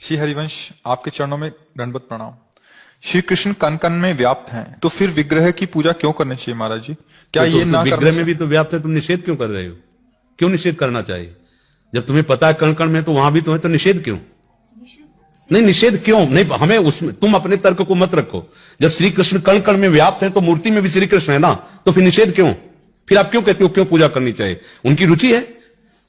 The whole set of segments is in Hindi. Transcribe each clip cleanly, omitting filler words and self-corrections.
श्री हरिवंश, आपके चरणों में दंडवत प्रणाम। श्री कृष्ण कण कण में व्याप्त हैं, तो फिर विग्रह की पूजा क्यों करनी चाहिए महाराज जी? क्या ये ना विग्रह में भी तो व्याप्त है, तुम निषेध क्यों कर रहे हो? क्यों निषेध करना चाहिए? जब तुम्हें पता है कण कण में तो वहां भी तुम्हें, तो निषेध क्यों? नहीं, निषेध क्यों नहीं? हमें उसमें तुम अपने तर्क को मत रखो। जब श्री कृष्ण कण कण में व्याप्त है तो मूर्ति में भी श्री कृष्ण है ना, तो फिर निषेध क्यों? फिर आप क्यों कहते हो क्यों पूजा करनी चाहिए? उनकी रुचि है,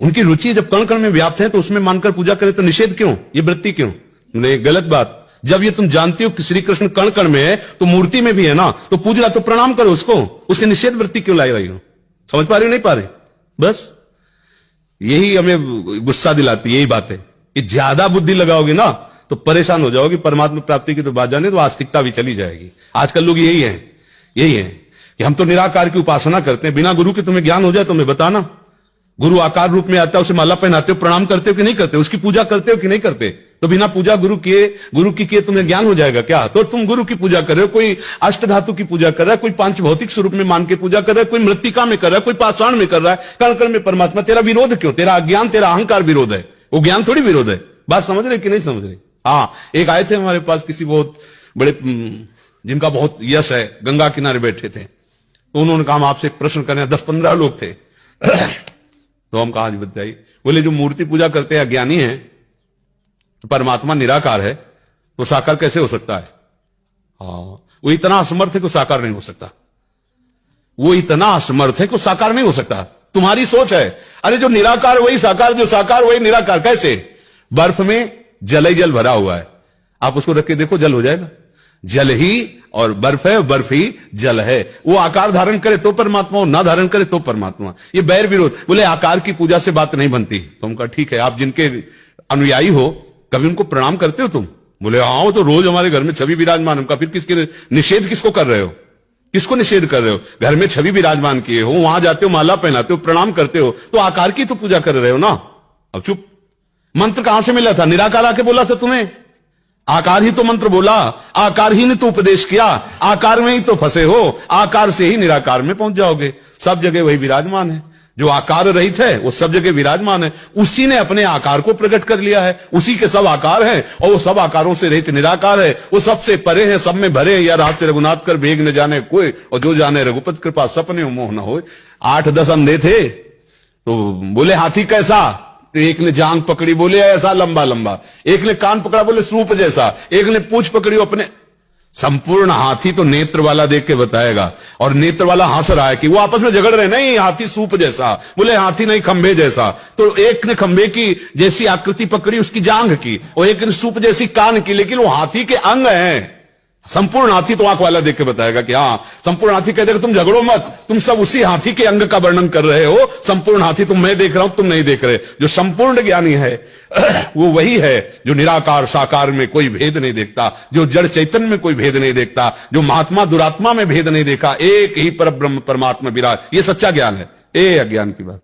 उनकी रुचि जब कण कण में व्याप्त है तो उसमें मानकर पूजा करें तो निषेध क्यों? ये वृत्ति क्यों? नहीं, गलत बात। जब ये तुम जानते हो कि श्री कृष्ण कण कण में है तो मूर्ति में भी है ना, तो पूज रहा तो प्रणाम करो उसको। उसके निषेध वृत्ति क्यों लाई रही हो? समझ पा रहे हो नहीं पा रहे? बस यही हमें गुस्सा दिलाती, यही बात है। ये ज्यादा बुद्धि लगाओगे ना तो परेशान हो जाओगे। परमात्मा प्राप्ति की तो बात जाने तो आस्तिकता भी चली जाएगी। आजकल लोग यही है कि हम तो निराकार की उपासना करते हैं। बिना गुरु के तुम्हें ज्ञान हो जाए तो हमें बताना। गुरु आकार रूप में आता है, उसे माला पहनाते हो, प्रणाम करते हो कि नहीं करते? उसकी पूजा करते हो कि नहीं करते? तो बिना पूजा गुरु की किए तुम्हें ज्ञान हो जाएगा क्या? तो तुम गुरु की पूजा कर रहे हो, कोई अष्ट धातु की पूजा कर रहा है, कोई पांच भौतिक स्वरूप में मान के पूजा कर रहा है, कोई मृत्तिका में कर रहा है, कोई पाषाण में कर रहा है, कण कण में परमात्मा। तेरा विरोध क्यों? तेरा अज्ञान, तेरा अहंकार विरोध है, वो ज्ञान थोड़ी विरोध है। बात समझ रहे कि नहीं समझ रहे? हाँ, एक आए थे हमारे पास किसी बहुत बड़े, जिनका बहुत यश है, गंगा किनारे बैठे थे। तो उन्होंने कहा हम आपसे एक प्रश्न करें। 10-15 लोग थे। तो हम कहा बताइए। बोले जो मूर्ति पूजा करते हैं अज्ञानी है, तो परमात्मा निराकार है, तो साकार कैसे हो सकता है? हाँ, वो इतना असमर्थ है कि साकार नहीं हो सकता। वो इतना असमर्थ है कि साकार नहीं हो सकता। तुम्हारी सोच है, अरे जो निराकार वही साकार, जो साकार वही निराकार। कैसे? बर्फ में जल ही जल भरा हुआ है, आप उसको रख के देखो, जल हो जाएगा। जल ही और बर्फ है, बर्फ ही जल है। वो आकार धारण करे तो परमात्मा, ना धारण करे तो परमात्मा। ये बैर विरोध। बोले आकार की पूजा से बात नहीं बनती। तो हम कहा ठीक है, आप जिनके अनुयायी हो कभी उनको प्रणाम करते हो तुम? बोले हाँ, वो तो रोज हमारे घर में छवि विराजमान। उनका फिर किसके निषेध किसको कर रहे हो? किसको निषेध कर रहे हो? घर में छवि विराजमान किए हो, वहां जाते हो, माला पहनाते हो, प्रणाम करते हो, तो आकार की तो पूजा कर रहे हो ना। अब चुप। मंत्र कहां से मिला था? निराकार आके बोला था तुम्हें। आकार ही तो मंत्र बोला, आकार ही ने तो उपदेश किया, आकार में ही तो फंसे हो। आकार से ही निराकार में पहुंच जाओगे। सब जगह वही विराजमान है। जो आकार रहित है वो सब जगह विराजमान है। उसी ने अपने आकार को प्रकट कर लिया है। उसी के सब आकार हैं और वो सब आकारों से रहित निराकार है। वो सबसे परे है, सब में भरे। या रात से रघुनाथ कर भेग न जाने कोई, और जो जाने रघुपति कृपा सपने मोह न हो। 8-10 अंधे थे, तो बोले हाथी कैसा? तो एक ने जांग पकड़ी, बोले ऐसा लंबा लंबा। एक ने कान पकड़ा, बोले सूप जैसा। एक ने पूंछ पकड़ी अपने। संपूर्ण हाथी तो नेत्र वाला देख के बताएगा, और नेत्र वाला हंस रहा है कि वो आपस में झगड़ रहे। नहीं, हाथी सूप जैसा। बोले हाथी नहीं, खंभे जैसा। तो एक ने खंभे की जैसी आकृति पकड़ी, उसकी जांग की, और एक ने सूप जैसी कान की, लेकिन वो हाथी के अंग हैं। संपूर्ण हाथी तो आंख वाला देख के बताएगा कि हाँ, संपूर्ण हाथी कह देगा तुम झगड़ो मत, तुम सब उसी हाथी के अंग का वर्णन कर रहे हो। संपूर्ण हाथी तुम, मैं देख रहा हूं, तुम नहीं देख रहे। जो संपूर्ण ज्ञानी है वो वही है जो निराकार साकार में कोई भेद नहीं देखता, जो जड़ चैतन्य में कोई भेद नहीं देखता, जो महात्मा दुरात्मा में भेद नहीं देखा। एक ही परब्रह्म परमात्मा विराज। ये सच्चा ज्ञान है, ये अज्ञान की बात।